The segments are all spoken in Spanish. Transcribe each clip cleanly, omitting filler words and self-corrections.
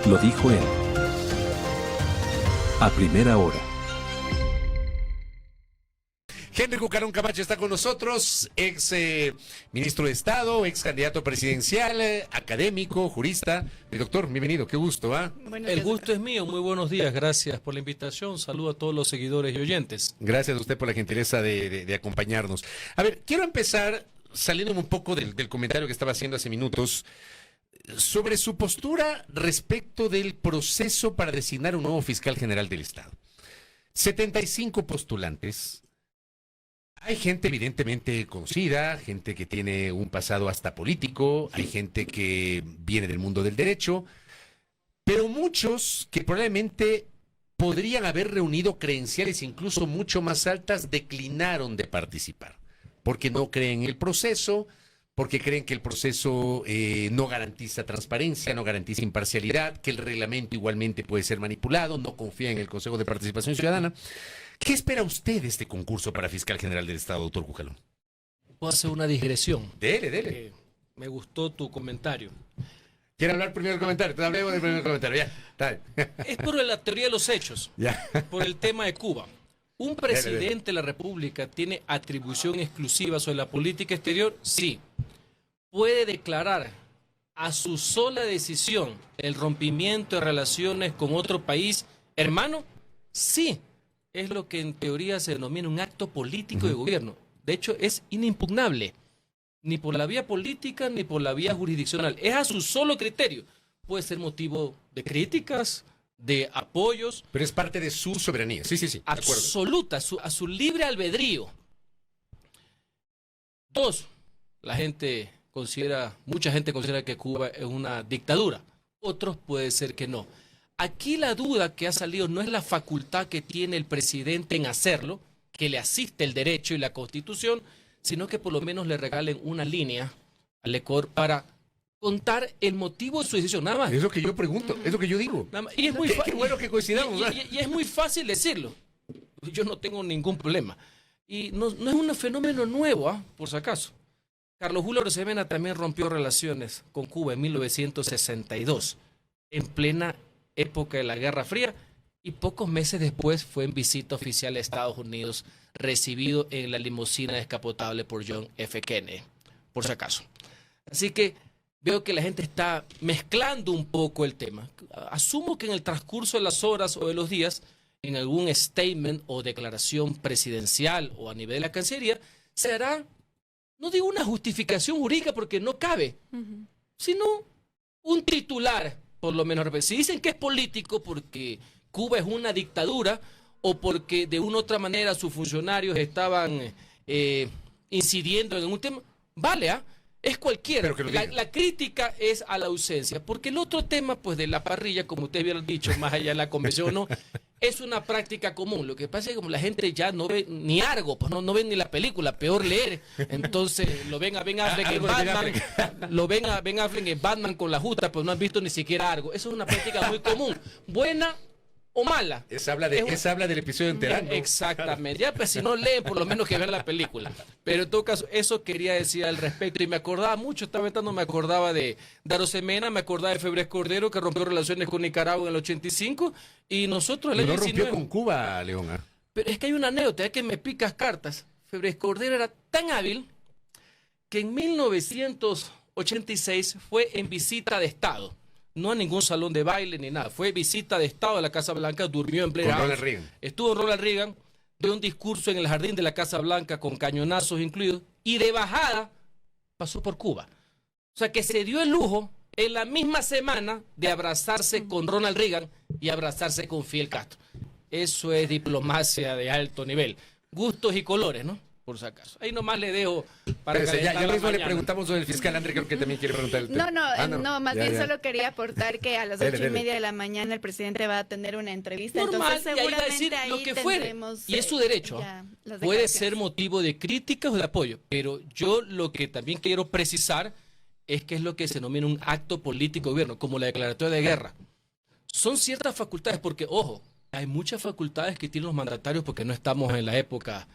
Lo dijo él. A primera hora. Henry Cucarón Camacho está con nosotros, ex ministro de Estado, ex candidato presidencial, académico, jurista. Mi doctor, bienvenido, qué gusto, ¿ah? El gusto es mío, muy buenos días, gracias por la invitación, saludo a todos los seguidores y oyentes. Gracias a usted por la gentileza de acompañarnos. A ver, quiero empezar saliéndome un poco del comentario que estaba haciendo hace minutos sobre su postura respecto del proceso para designar un nuevo fiscal general del Estado. 75 postulantes. Hay gente evidentemente conocida, gente que tiene un pasado hasta político, hay gente que viene del mundo del derecho, pero muchos que probablemente podrían haber reunido credenciales incluso mucho más altas declinaron de participar, porque no creen en el proceso, porque creen que el proceso no garantiza transparencia, no garantiza imparcialidad, que el reglamento igualmente puede ser manipulado, no confían en el Consejo de Participación Ciudadana. ¿Qué espera usted de este concurso para fiscal general del Estado, doctor Cucarón? Puedo hacer una digresión. Dele. Me gustó tu comentario. ¿Quiere hablar primero del comentario? Te hablemos del primer comentario, ya. Está bien. Es por la teoría de los hechos, Ya. por el tema de Cuba. ¿Un presidente de la República tiene atribución exclusiva sobre la política exterior? Sí. ¿Puede declarar a su sola decisión el rompimiento de relaciones con otro país hermano? Sí. Es lo que en teoría se denomina un acto político de gobierno. De hecho, es inimpugnable, ni por la vía política ni por la vía jurisdiccional. Es a su solo criterio. Puede ser motivo de críticas, de apoyos. Pero es parte de su soberanía. Sí. De acuerdo. Absoluta, a su libre albedrío. Dos, mucha gente considera que Cuba es una dictadura. Otros puede ser que no. Aquí la duda que ha salido no es la facultad que tiene el presidente en hacerlo, que le asiste el derecho y la Constitución, sino que por lo menos le regalen una línea al ECOR para contar el motivo de su decisión, nada más. Es lo que yo pregunto, es lo que yo digo. Nada más. Y es muy qué bueno que coincidamos. Y es muy fácil decirlo. Yo no tengo ningún problema. Y no es un fenómeno nuevo, por si acaso. Carlos Julio Arosemena también rompió relaciones con Cuba en 1962, en plena época de la Guerra Fría, y pocos meses después fue en visita oficial a Estados Unidos, recibido en la limusina descapotable por John F. Kennedy, por si acaso. Así que veo que la gente está mezclando un poco el tema. Asumo que en el transcurso de las horas o de los días, en algún statement o declaración presidencial o a nivel de la Cancillería, se hará, no digo una justificación jurídica porque no cabe, sino un titular. Por lo menos, si dicen que es político porque Cuba es una dictadura o porque de una u otra manera sus funcionarios estaban incidiendo en un tema, vale, es cualquiera. La crítica es a la ausencia, porque el otro tema pues de la parrilla, como ustedes hubieran dicho, más allá de la convención, no, es una práctica común. Lo que pasa es que como la gente ya no ve ni Argo, pues no ven ni la película, peor leer. Entonces lo ven a Ben Affleck en Batman, lo ven a Ben Affleck en Batman con la justa, pues no han visto ni siquiera Argo. Eso es una práctica muy común, buena o mala. Esa habla del episodio entero. Exactamente. Ya, pues si no leen, por lo menos que vean la película. Pero en todo caso, eso quería decir al respecto. Y me acordaba mucho, estaba inventando, me acordaba de Arosemena, me acordaba de Febres Cordero, que rompió relaciones con Nicaragua en el 85. Y nosotros el año 19. No rompió con Cuba, León. Pero es que hay una anécdota, es que me picas cartas. Febres Cordero era tan hábil que en 1986 fue en visita de Estado. No a ningún salón de baile ni nada. Fue visita de Estado a la Casa Blanca, durmió en plena. Ronald Reagan. Estuvo Ronald Reagan, dio un discurso en el jardín de la Casa Blanca con cañonazos incluidos y de bajada pasó por Cuba. O sea que se dio el lujo en la misma semana de abrazarse con Ronald Reagan y abrazarse con Fidel Castro. Eso es diplomacia de alto nivel. Gustos y colores, ¿no? Por si acaso. Ahí nomás le dejo para ya mismo mañana. le preguntamos sobre el fiscal André, creo que también quiere preguntar el tema. No, más bien solo quería aportar que a las 8:30 de la mañana el presidente va a tener una entrevista. Normal, entonces y ahí va a seguramente decir ahí lo que fuere. Y es su derecho. Puede ser motivo de críticas o de apoyo. Pero yo lo que también quiero precisar es que es lo que se denomina un acto político de gobierno, como la declaratoria de guerra. Son ciertas facultades, porque, ojo, hay muchas facultades que tienen los mandatarios porque no estamos en la época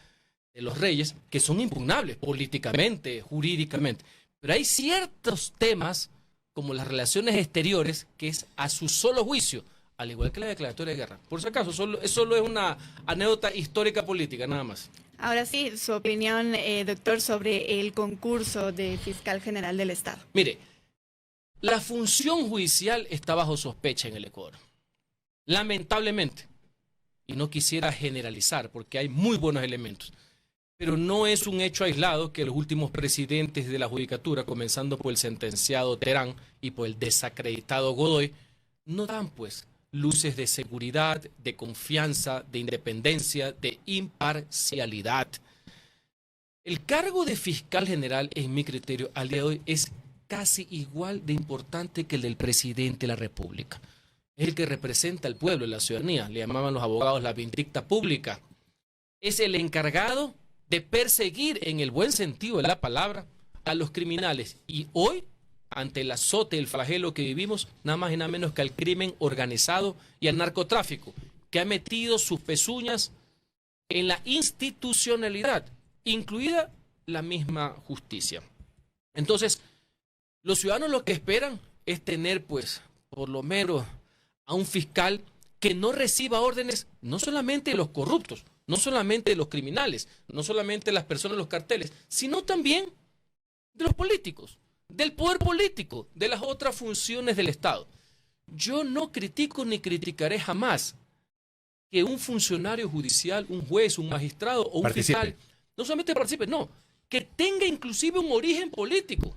de los reyes, que son impugnables políticamente, jurídicamente. Pero hay ciertos temas como las relaciones exteriores, que es a su solo juicio, al igual que la declaratoria de guerra. Por si acaso, solo es una anécdota histórica política, nada más. Ahora sí, su opinión, doctor, sobre el concurso de fiscal general del Estado. Mire, la función judicial está bajo sospecha en el Ecuador. Lamentablemente. Y no quisiera generalizar porque hay muy buenos elementos. Pero no es un hecho aislado que los últimos presidentes de la judicatura, comenzando por el sentenciado Terán y por el desacreditado Godoy, no dan pues luces de seguridad, de confianza, de independencia, de imparcialidad. El cargo de fiscal general, en mi criterio, al día de hoy es casi igual de importante que el del presidente de la República. Es el que representa al pueblo, la ciudadanía. Le llamaban los abogados la vindicta pública. Es el encargado de perseguir, en el buen sentido de la palabra, a los criminales. Y hoy, ante el azote, el flagelo que vivimos, nada más y nada menos que al crimen organizado y al narcotráfico, que ha metido sus pezuñas en la institucionalidad, incluida la misma justicia. Entonces, los ciudadanos lo que esperan es tener, pues, por lo menos a un fiscal que no reciba órdenes, no solamente de los corruptos, no solamente de los criminales, no solamente de las personas de los carteles, sino también de los políticos, del poder político, de las otras funciones del Estado. Yo no critico ni criticaré jamás que un funcionario judicial, un juez, un magistrado o un fiscal, no solamente participe, no, que tenga inclusive un origen político,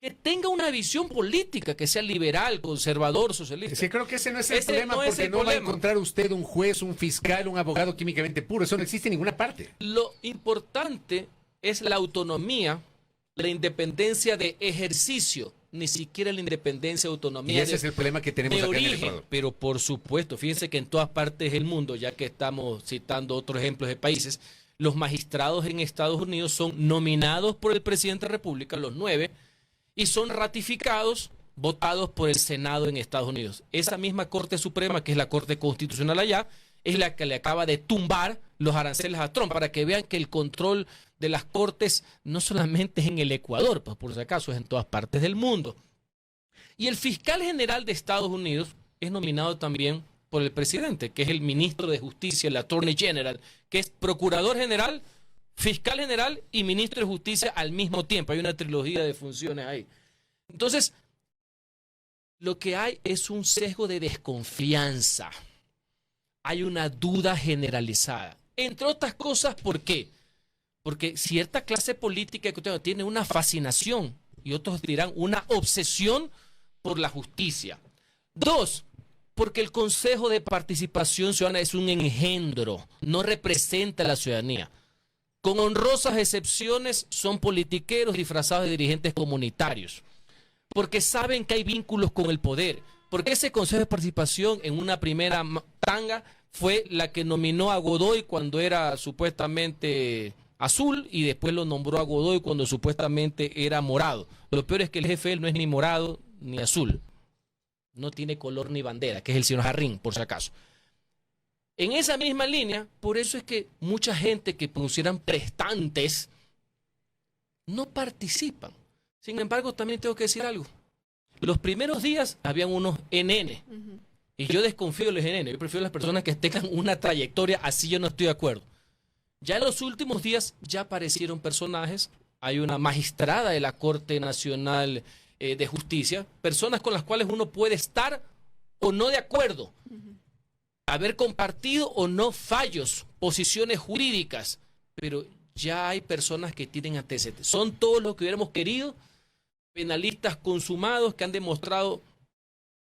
que tenga una visión política, que sea liberal, conservador, socialista. Sí, creo que ese no es el problema, porque no va a encontrar usted un juez, un fiscal, un abogado químicamente puro. Eso no existe en ninguna parte. Lo importante es la autonomía, la independencia de ejercicio, ni siquiera la independencia de autonomía. Y ese es el problema que tenemos acá en el Ecuador. Pero por supuesto, fíjense que en todas partes del mundo, ya que estamos citando otros ejemplos de países, los magistrados en Estados Unidos son nominados por el presidente de la República, los 9, y son ratificados, votados por el Senado en Estados Unidos. Esa misma Corte Suprema, que es la Corte Constitucional allá, es la que le acaba de tumbar los aranceles a Trump, para que vean que el control de las cortes no solamente es en el Ecuador, pues por si acaso es en todas partes del mundo. Y el fiscal general de Estados Unidos es nominado también por el presidente, que es el ministro de Justicia, el Attorney General, que es procurador general, fiscal general y ministro de Justicia al mismo tiempo. Hay una trilogía de funciones ahí. Entonces, lo que hay es un sesgo de desconfianza. Hay una duda generalizada. Entre otras cosas, ¿por qué? Porque cierta clase política tiene una fascinación, y otros dirán una obsesión por la justicia. 2, porque el Consejo de Participación Ciudadana es un engendro, no representa a la ciudadanía. Con honrosas excepciones, son politiqueros disfrazados de dirigentes comunitarios, porque saben que hay vínculos con el poder, porque ese Consejo de Participación en una primera tanga fue la que nominó a Godoy cuando era supuestamente azul, y después lo nombró a Godoy cuando supuestamente era morado. Lo peor es que el jefe de él no es ni morado ni azul, no tiene color ni bandera, que es el señor Jarrín, por si acaso. En esa misma línea, por eso es que mucha gente que pusieran prestantes no participan. Sin embargo, también tengo que decir algo. Los primeros días habían unos NN. Y yo desconfío de los NN. Yo prefiero las personas que tengan una trayectoria, así yo no estoy de acuerdo. Ya en los últimos días ya aparecieron personajes. Hay una magistrada de la Corte Nacional de Justicia. Personas con las cuales uno puede estar o no de acuerdo. Haber compartido o no fallos, posiciones jurídicas, pero ya hay personas que tienen antecedentes. Son todos los que hubiéramos querido, penalistas consumados que han demostrado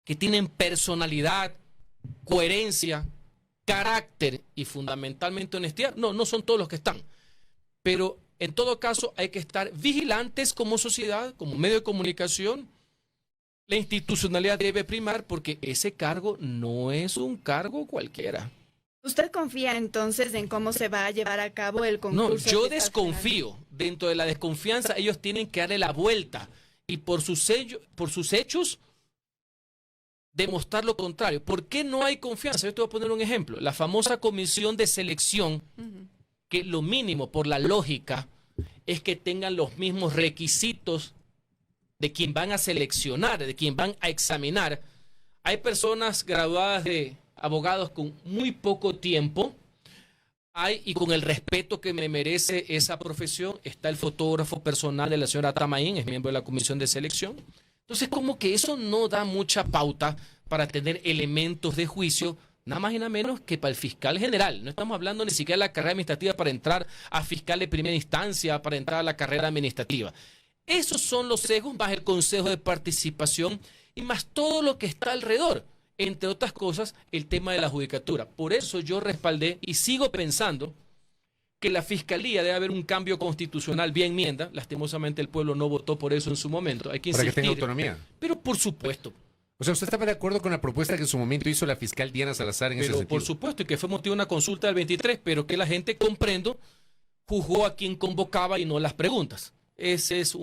que tienen personalidad, coherencia, carácter y fundamentalmente honestidad. No, no son todos los que están. Pero en todo caso hay que estar vigilantes como sociedad, como medio de comunicación. La institucionalidad debe primar porque ese cargo no es un cargo cualquiera. ¿Usted confía entonces en cómo se va a llevar a cabo el concurso? No, yo desconfío. Dentro de la desconfianza ellos tienen que darle la vuelta y por sus hechos demostrar lo contrario. ¿Por qué no hay confianza? Yo te voy a poner un ejemplo. La famosa comisión de selección, que lo mínimo por la lógica es que tengan los mismos requisitos de quien van a seleccionar, de quien van a examinar, hay personas graduadas de abogados con muy poco tiempo, y con el respeto que me merece esa profesión, está el fotógrafo personal de la señora Tamaín, es miembro de la comisión de selección. Entonces, como que eso no da mucha pauta para tener elementos de juicio, nada más y nada menos que para el fiscal general. No estamos hablando ni siquiera de la carrera administrativa para entrar a fiscal de primera instancia, para entrar a la carrera administrativa. Esos son los sesgos, más el consejo de participación y más todo lo que está alrededor. Entre otras cosas, el tema de la judicatura. Por eso yo respaldé y sigo pensando que la Fiscalía debe haber un cambio constitucional vía enmienda. Lastimosamente el pueblo no votó por eso en su momento. Hay que insistir. Para que tenga autonomía. Pero por supuesto. O sea, ¿usted estaba de acuerdo con la propuesta que en su momento hizo la fiscal Diana Salazar en ese sentido? Por supuesto, y que fue motivo de una consulta del 23, pero que la gente, comprendo, juzgó a quien convocaba y no las preguntas. Ese es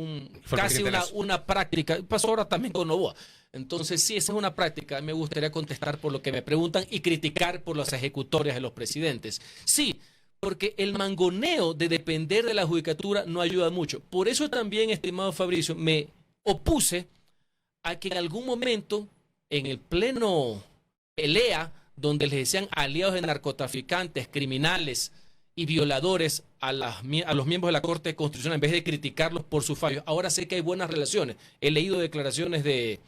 casi una práctica. Pasó ahora también con Novoa. Entonces, sí, esa es una práctica. Me gustaría contestar por lo que me preguntan y criticar por las ejecutorias de los presidentes. Sí, porque el mangoneo de depender de la judicatura no ayuda mucho. Por eso también, estimado Fabricio, me opuse a que en algún momento, en el pleno pelea, donde les decían aliados de narcotraficantes, criminales y violadores a los miembros de la Corte Constitucional, en vez de criticarlos por sus fallos. Ahora sé que hay buenas relaciones. He leído declaraciones de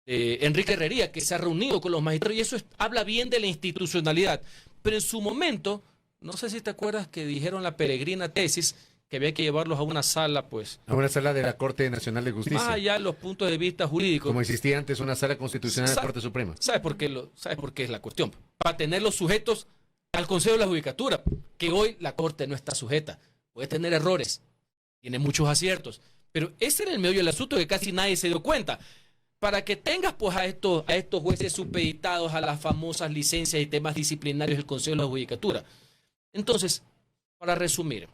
Enrique Herrería, que se ha reunido con los magistrados, y eso habla bien de la institucionalidad. Pero en su momento, no sé si te acuerdas que dijeron la peregrina tesis, que había que llevarlos a una sala, pues... A una sala de la Corte Nacional de Justicia. Más allá de los puntos de vista jurídicos. Como existía antes una sala constitucional de la Corte Suprema. ¿Sabes por qué es la cuestión? Para tenerlos sujetos al Consejo de la Judicatura, que hoy la Corte no está sujeta. Puede tener errores, tiene muchos aciertos, pero ese era el meollo del asunto que casi nadie se dio cuenta. Para que tengas pues a estos jueces supeditados a las famosas licencias y temas disciplinarios del Consejo de la Judicatura. Entonces, para resumir,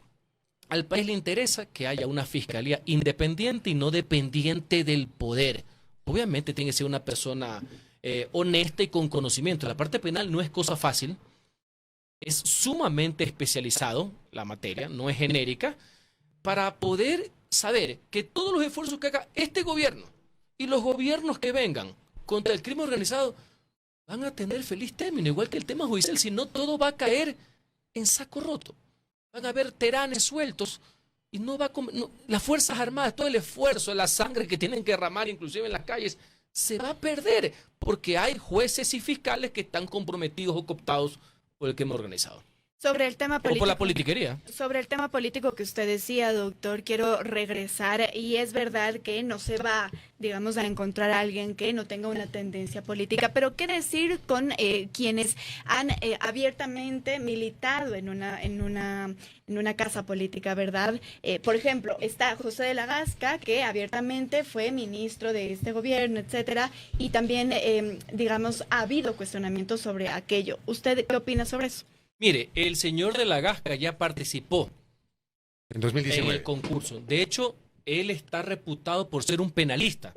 al país le interesa que haya una fiscalía independiente y no dependiente del poder. Obviamente tiene que ser una persona honesta y con conocimiento. La parte penal no es cosa fácil. Es sumamente especializado la materia, no es genérica, para poder saber que todos los esfuerzos que haga este gobierno y los gobiernos que vengan contra el crimen organizado van a tener feliz término, igual que el tema judicial, si no todo va a caer en saco roto. Van a haber teranes sueltos y las Fuerzas Armadas, todo el esfuerzo, la sangre que tienen que derramar inclusive en las calles, se va a perder porque hay jueces y fiscales que están comprometidos o cooptados por el crimen organizado. Sobre el tema político, o por la politiquería. Sobre el tema político que usted decía, doctor, quiero regresar, y es verdad que no se va, digamos, a encontrar a alguien que no tenga una tendencia política, pero ¿qué decir con quienes han abiertamente militado en una casa política, verdad? Por ejemplo, está José de la Gasca, que abiertamente fue ministro de este gobierno, etcétera, y también, digamos, ha habido cuestionamientos sobre aquello. ¿Usted qué opina sobre eso? Mire, el señor de la Gasca ya participó en 2019 en el concurso. De hecho, él está reputado por ser un penalista.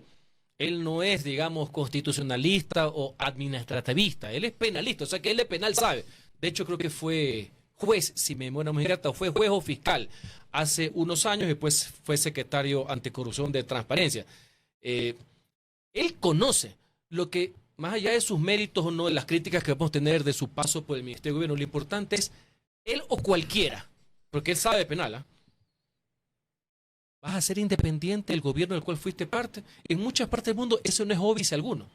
Él no es, digamos, constitucionalista o administrativista. Él es penalista, o sea que él de penal sabe. De hecho, creo que fue juez, si me memoria muy grata, fue juez o fiscal hace unos años y después fue secretario anticorrupción de Transparencia. Él conoce lo que... Más allá de sus méritos o no, de las críticas que podemos tener de su paso por el Ministerio de Gobierno, lo importante es él o cualquiera, porque él sabe de penal. ¿Vas a ser independiente del gobierno del cual fuiste parte? En muchas partes del mundo eso no es óbice alguno.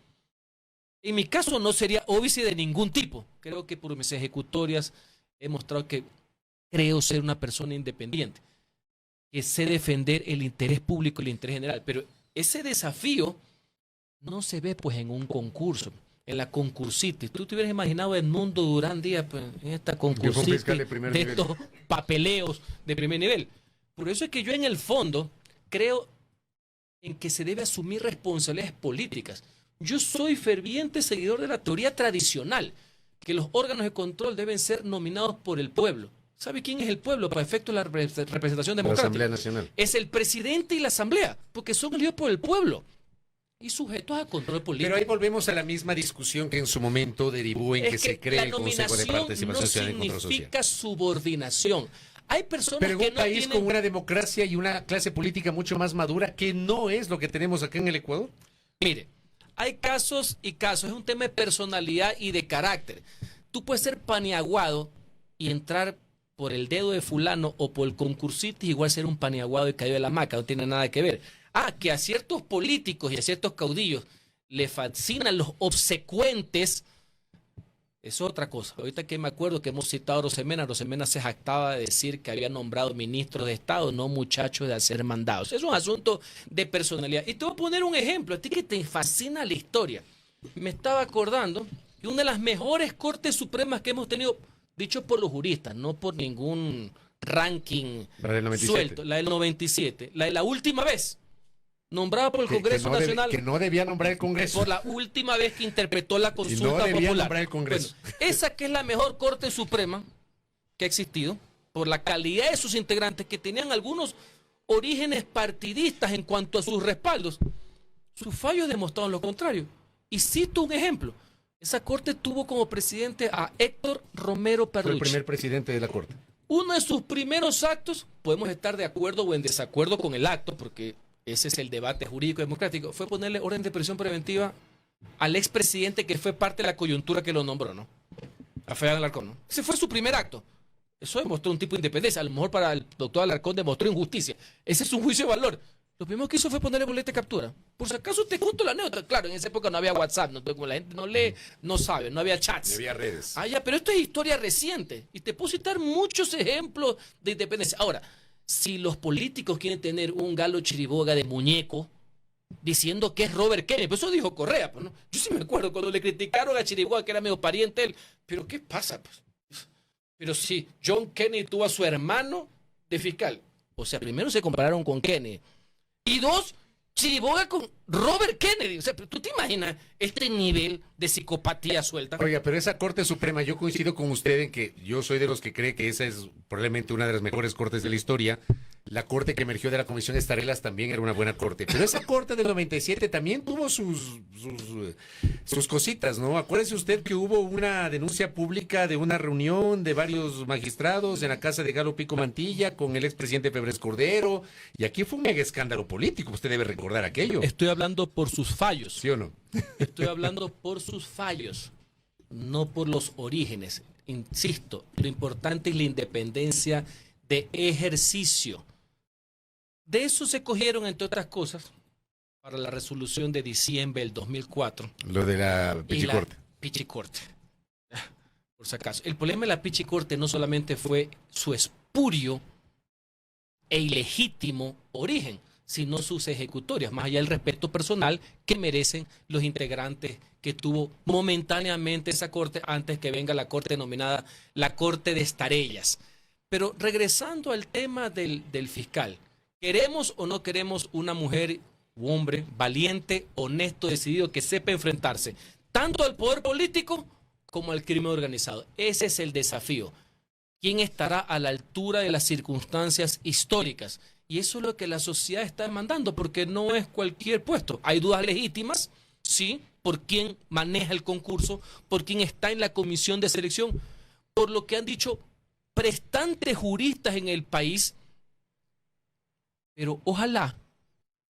En mi caso no sería óbice de ningún tipo. Creo que por mis ejecutorias he mostrado que creo ser una persona independiente, que sé defender el interés público y el interés general. Pero ese desafío no se ve pues en un concurso, en la concursita. ¿Tú te hubieras imaginado Edmundo Durán Díaz pues, en esta concursita de estos papeleos de primer nivel? Por eso es que yo en el fondo creo en que se debe asumir responsabilidades políticas. Yo soy ferviente seguidor de la teoría tradicional, que los órganos de control deben ser nominados por el pueblo. ¿Sabe quién es el pueblo para efecto de la representación democrática? La Asamblea Nacional. Es el presidente y la Asamblea, porque son elegidos por el pueblo y sujetos a control político. Pero ahí volvemos a la misma discusión que en su momento derivó en que se cree el Consejo de Participación Ciudadana y Control Social. Significa subordinación. Hay personas Pero en que un no país tienen... con una democracia y una clase política mucho más madura, que no es lo que tenemos acá en el Ecuador. Mire, hay casos y casos, es un tema de personalidad y de carácter. Tú puedes ser paniaguado y entrar por el dedo de fulano o por el concursito, igual ser un paniaguado y caído de la hamaca, no tiene nada que ver. Que a ciertos políticos y a ciertos caudillos le fascinan los obsecuentes, es otra cosa. Ahorita que me acuerdo que hemos citado a Rosemena se jactaba de decir que había nombrado ministros de Estado, no muchachos de hacer mandados. Es un asunto de personalidad. Y te voy a poner un ejemplo, a ti que te fascina la historia. Me estaba acordando que una de las mejores Cortes Supremas que hemos tenido, dicho por los juristas, no por ningún ranking La del 97. suelto, la del 97, la de la última vez, nombrada por el Congreso Nacional. Que no debía nombrar el Congreso. Por la última vez que interpretó la consulta no debía popular. nombrar el Congreso. Bueno, esa que es la mejor Corte Suprema que ha existido, por la calidad de sus integrantes, que tenían algunos orígenes partidistas en cuanto a sus respaldos, sus fallos demostraron lo contrario. Y cito un ejemplo. Esa Corte tuvo como presidente a Héctor Romero Fue el Perlucci. primer presidente de la Corte. Uno de sus primeros actos, podemos estar de acuerdo o en desacuerdo con el acto, porque ese es el debate jurídico democrático, fue ponerle orden de prisión preventiva al expresidente que fue parte de la coyuntura que lo nombró, ¿no? A Fernando Alarcón, ¿no? Ese fue su primer acto. Eso demostró un tipo de independencia. A lo mejor para el doctor Alarcón demostró injusticia. Ese es un juicio de valor. Lo primero que hizo fue ponerle boleta de captura. Por si acaso te cuento la anécdota. Claro, en esa época no había WhatsApp, ¿no? Como la gente no lee, no sabe, no había chats. No había redes. Ya, pero esto es historia reciente. Y te puedo citar muchos ejemplos de independencia. Ahora, si los políticos quieren tener un Galo Chiriboga de muñeco, diciendo que es Robert Kennedy, pues eso dijo Correa, pues, ¿no? Yo sí me acuerdo cuando le criticaron a Chiriboga que era medio pariente él. Pero ¿qué pasa? Pues? Pero si John Kennedy tuvo a su hermano de fiscal. O sea, primero se compararon con Kennedy. Y dos, Chiriboga con Robert Kennedy. O sea, ¿tú te imaginas este nivel de psicopatía suelta? Oiga, pero esa Corte Suprema, yo coincido con usted en que yo soy de los que cree que esa es probablemente una de las mejores cortes de la historia. La corte que emergió de la Comisión Estarelas también era una buena corte. Pero esa corte del 97 también tuvo sus cositas, ¿no? Acuérdese usted que hubo una denuncia pública de una reunión de varios magistrados en la casa de Galo Pico Mantilla con el expresidente Febres Cordero. Y aquí fue un mega escándalo político. Usted debe recordar aquello. Estoy hablando por sus fallos. ¿Sí o no? Estoy hablando por sus fallos, no por los orígenes. Insisto, lo importante es la independencia de ejercicio. De eso se cogieron, entre otras cosas, para la resolución de diciembre del 2004. Lo de la Pichicorte. Pichicorte. Por si acaso. El problema de la Pichicorte no solamente fue su espurio e ilegítimo origen, sino sus ejecutorias, más allá del respeto personal que merecen los integrantes que tuvo momentáneamente esa corte antes que venga la corte denominada la Corte de Estarellas. Pero regresando al tema del fiscal, ¿queremos o no queremos una mujer u hombre valiente, honesto, decidido, que sepa enfrentarse tanto al poder político como al crimen organizado? Ese es el desafío. ¿Quién estará a la altura de las circunstancias históricas? Y eso es lo que la sociedad está demandando, porque no es cualquier puesto. Hay dudas legítimas, sí, por quién maneja el concurso, por quién está en la comisión de selección, por lo que han dicho prestantes juristas en el país, pero ojalá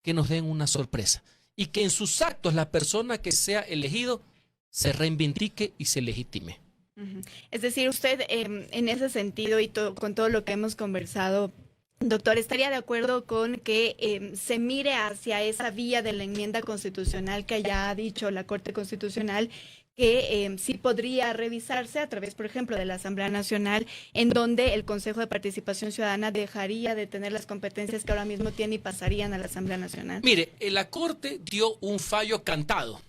que nos den una sorpresa y que en sus actos la persona que sea elegido se reivindique y se legitime. Es decir, usted en ese sentido y con todo lo que hemos conversado, doctor, ¿estaría de acuerdo con que se mire hacia esa vía de la enmienda constitucional que ya ha dicho la Corte Constitucional, que sí podría revisarse a través, por ejemplo, de la Asamblea Nacional, en donde el Consejo de Participación Ciudadana dejaría de tener las competencias que ahora mismo tiene y pasarían a la Asamblea Nacional? Mire, la Corte dio un fallo cantado.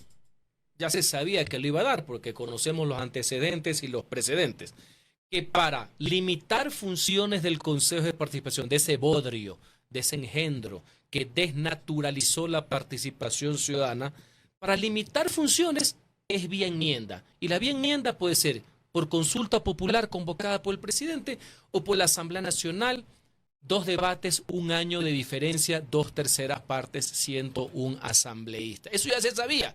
Ya se sabía que lo iba a dar porque conocemos los antecedentes y los precedentes. Que para limitar funciones del Consejo de Participación, de ese bodrio, de ese engendro que desnaturalizó la participación ciudadana, para limitar funciones es vía enmienda. Y la vía enmienda puede ser por consulta popular convocada por el presidente o por la Asamblea Nacional, 2 debates, 1 año de diferencia, 2/3 partes siendo un asambleísta. Eso ya se sabía.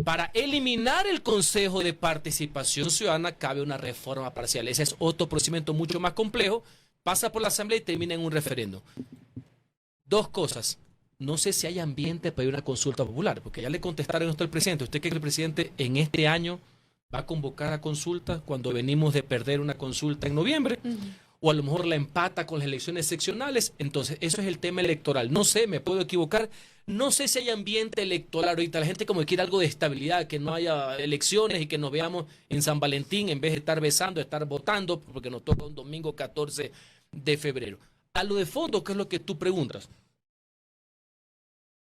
Para eliminar el Consejo de Participación Ciudadana cabe una reforma parcial. Ese es otro procedimiento mucho más complejo, pasa por la Asamblea y termina en un referéndum. Dos cosas. No sé si hay ambiente para ir a una consulta popular, porque ya le contestaron esto al presidente. ¿Usted cree que el presidente en este año va a convocar a consulta cuando venimos de perder una consulta en noviembre? O a lo mejor la empata con las elecciones seccionales. Entonces, eso es el tema electoral. No sé, me puedo equivocar. No sé si hay ambiente electoral ahorita. La gente como que quiere algo de estabilidad, que no haya elecciones y que nos veamos en San Valentín en vez de estar besando, estar votando, porque nos toca un domingo 14 de febrero. A lo de fondo, ¿qué es lo que tú preguntas?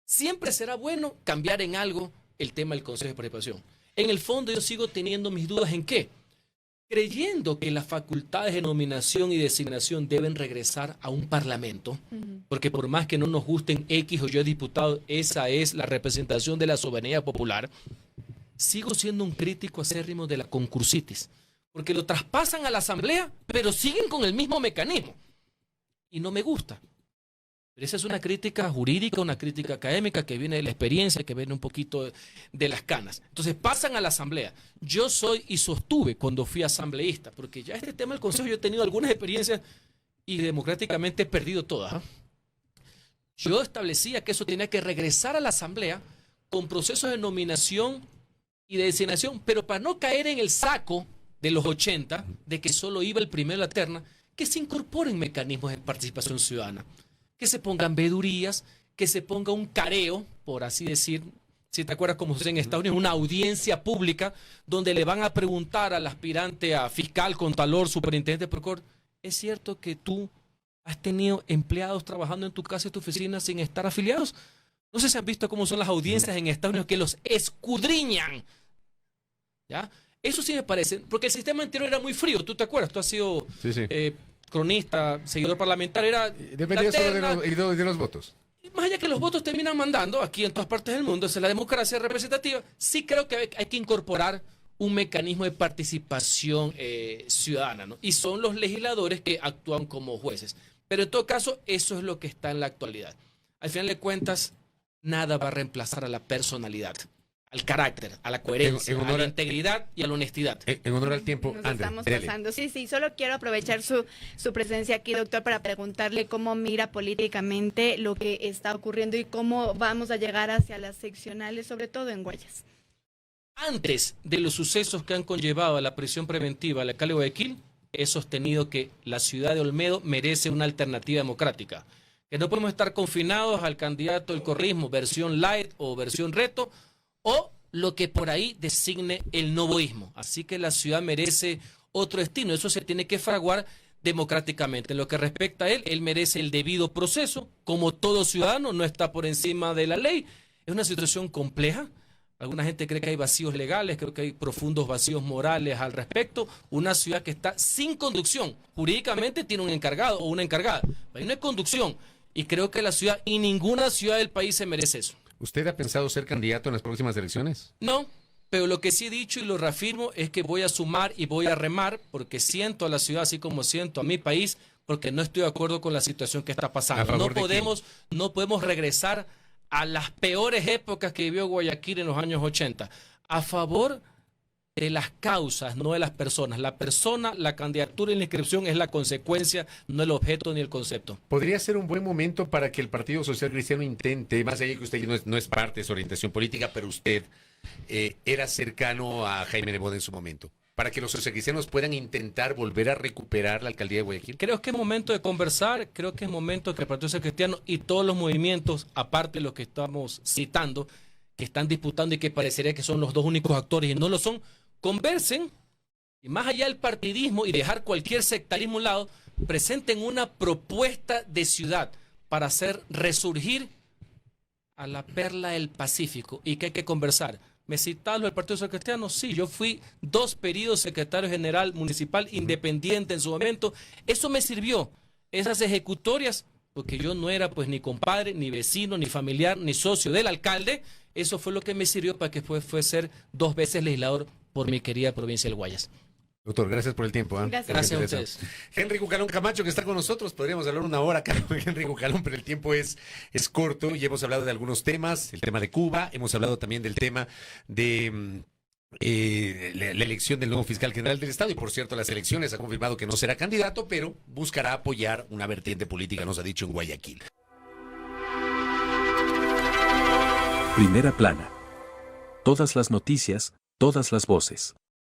Siempre será bueno cambiar en algo el tema del Consejo de Participación. En el fondo yo sigo teniendo mis dudas en qué. Creyendo que las facultades de nominación y designación deben regresar a un parlamento, porque por más que no nos gusten X o Y diputados, esa es la representación de la soberanía popular, sigo siendo un crítico acérrimo de la concursitis, porque lo traspasan a la Asamblea, pero siguen con el mismo mecanismo. Y no me gusta. Pero esa es una crítica jurídica, una crítica académica que viene de la experiencia, que viene un poquito de las canas. Entonces pasan a la Asamblea. Yo soy y sostuve cuando fui asambleísta, porque ya este tema del Consejo yo he tenido algunas experiencias y democráticamente he perdido todas. ¿Eh? Yo establecía que eso tenía que regresar a la Asamblea con procesos de nominación y de designación, pero para no caer en el saco de los 80, de que solo iba el primero a la terna, que se incorporen mecanismos de participación ciudadana. Que se pongan vedurías, que se ponga un careo, por así decir, si te acuerdas como sucede en Estados Unidos, una audiencia pública donde le van a preguntar al aspirante a fiscal, contador, superintendente de Procor, ¿es cierto que tú has tenido empleados trabajando en tu casa y tu oficina sin estar afiliados? No sé si han visto cómo son las audiencias en Estados Unidos que los escudriñan. ¿Ya? Eso sí me parece, porque el sistema anterior era muy frío, ¿tú te acuerdas? Tú has sido... Sí, sí. Cronista, seguidor parlamentario, era... Dependía solo de los votos. Más allá que los votos terminan mandando aquí en todas partes del mundo, es la democracia representativa, sí creo que hay que incorporar un mecanismo de participación ciudadana, ¿no? Y son los legisladores que actúan como jueces. Pero en todo caso, eso es lo que está en la actualidad. Al final de cuentas, nada va a reemplazar a la personalidad, al carácter, a la coherencia, a la integridad y a la honestidad. En honor al tiempo, Nos estamos pasando. Sí, solo quiero aprovechar su presencia aquí, doctor, para preguntarle cómo mira políticamente lo que está ocurriendo y cómo vamos a llegar hacia las seccionales, sobre todo en Guayas. Antes de los sucesos que han conllevado a la prisión preventiva al alcalde de Guayaquil, he sostenido que la ciudad de Olmedo merece una alternativa democrática. Que no podemos estar confinados al candidato del correísmo, versión light o versión reto, o lo que por ahí designe el novoísmo. Así que la ciudad merece otro destino. Eso se tiene que fraguar democráticamente. En lo que respecta a él, él merece el debido proceso. Como todo ciudadano, no está por encima de la ley. Es una situación compleja. Alguna gente cree que hay vacíos legales, creo que hay profundos vacíos morales al respecto. Una ciudad que está sin conducción. Jurídicamente tiene un encargado o una encargada. Ahí no hay conducción. Y creo que la ciudad y ninguna ciudad del país se merece eso. ¿Usted ha pensado ser candidato en las próximas elecciones? No, pero lo que sí he dicho y lo reafirmo es que voy a sumar y voy a remar porque siento a la ciudad así como siento a mi país, porque no estoy de acuerdo con la situación que está pasando. No podemos regresar a las peores épocas que vivió Guayaquil en los años 80. A favor de las causas, no de las personas. La persona, la candidatura y la inscripción es la consecuencia, no el objeto ni el concepto. ¿Podría ser un buen momento para que el Partido Social Cristiano intente, más allá que usted no es parte de su orientación política, pero usted era cercano a Jaime Nebot en su momento, para que los socialcristianos puedan intentar volver a recuperar la alcaldía de Guayaquil? Creo que es momento de conversar, creo que es momento que el Partido Social Cristiano y todos los movimientos, aparte de los que estamos citando, que están disputando y que parecería que son los dos únicos actores y no lo son, conversen y más allá del partidismo y dejar cualquier sectarismo a un lado, presenten una propuesta de ciudad para hacer resurgir a la perla del Pacífico y que hay que conversar. ¿Me citas lo del Partido Social Cristiano? Sí, yo fui 2 periodos secretario general municipal independiente en su momento. Eso me sirvió, esas ejecutorias, porque yo no era pues ni compadre, ni vecino, ni familiar, ni socio del alcalde. Eso fue lo que me sirvió para que fue ser 2 veces legislador por mi querida provincia del Guayas. Doctor, gracias por el tiempo. Gracias a ustedes. Henry Cucalón Camacho, que está con nosotros. Podríamos hablar una hora acá con Henry Cucalón, pero el tiempo es corto y hemos hablado de algunos temas, el tema de Cuba, hemos hablado también del tema de la elección del nuevo fiscal general del Estado. Y por cierto, las elecciones ha confirmado que no será candidato, pero buscará apoyar una vertiente política, nos ha dicho, en Guayaquil. Primera plana. Todas las noticias, todas las voces.